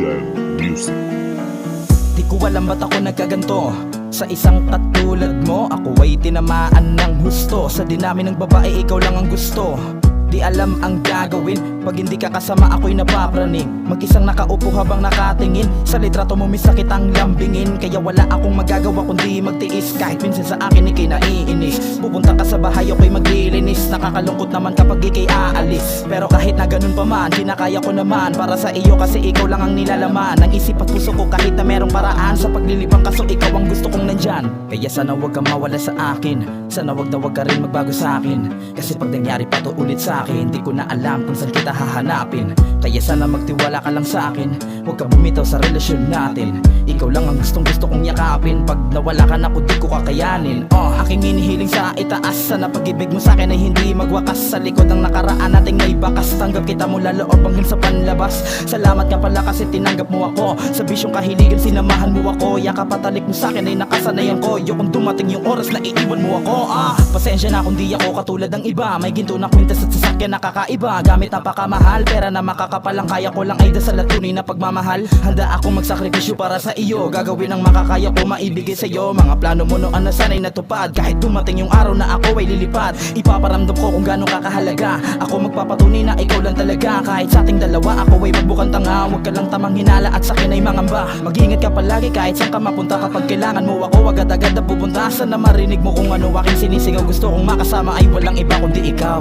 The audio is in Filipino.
Jam Music. Di ko alam ba't ako nagkaganto. Sa isang katulad mo, ako ay tinamaan ng husto. Sa dinami ng babae, ikaw lang ang gusto. Di alam ang gagawin pag hindi ka kasama, ako'y napapraning. Mag-isang nakaupo habang nakatingin. Sa litrato mo may sakit ang lambingin. Kaya wala akong magagawa kundi magtiis. Kahit minsan sa akin ikay naiinis. Pupunta ka sa bahay, ako'y maglilinis. Nakakalungkot naman kapag ikay aalis. Pero kahit na ganun pa man, kinakaya ko naman. Para sa iyo kasi ikaw lang ang nilalaman ng isip at puso ko kahit na merong paraan. Sa paglilibang kaso ikaw ang gusto kong nandyan. Kaya sana wag kang mawala sa akin. Sana wag na wag ka rin magbago sa akin. Kasi pag nangyari pa to ulit sa akin, di ko na alam kung saan kita hahanapin. Kaya sana magtiwala ka lang sa akin. Huwag ka bumitaw sa relasyon natin. Ikaw lang ang gustong gusto kong yakapin. Pag nawala ka na ko di ko kakayanin. Aking hinihiling sa itaas. Sana pag-ibig mo sa akin ay hindi magwakas. Sa likod ng nakaraan nating may bakas. Tanggap kita mula loob hanggang sa panlabas. Salamat ka pala kasi tinanggap mo ako. Sa bisyong kahiligan sinamahan mo ako. Yakapatalik mo sa akin ay nakasanayan ko. Kung dumating yung oras na iiwan mo ako. Pasensya na kung di ako katulad ng iba. May ginto na kwintas at sasakyan nakakaiba. Gamit napakamahal, pera na makakapalang. Kaya ko lang ay dasal at tunay na pagmamahal. Handa akong magsakripisyo para sa iyo. Gagawin ang makakaya ko maibigay sa'yo. Mga plano mo noon na sana'y natupad. Kahit dumating yung araw na ako ay lilipad. Ipaparamdam ko kung gano'ng kakahalaga. Ako magpapatunay na ikaw lang talaga. Kahit sa ating dalawa ako ay magbukang tanga. Huwag ka lang tamang hinala at sakin ay mangamba. Mag-ingat ka palagi kahit saan ka mapunta. Kapag kailangan mo ako agad-agad na pupunta. Sana marinig mo kung ano aking sinisigaw. Gusto kong makasama ay walang iba kundi ikaw.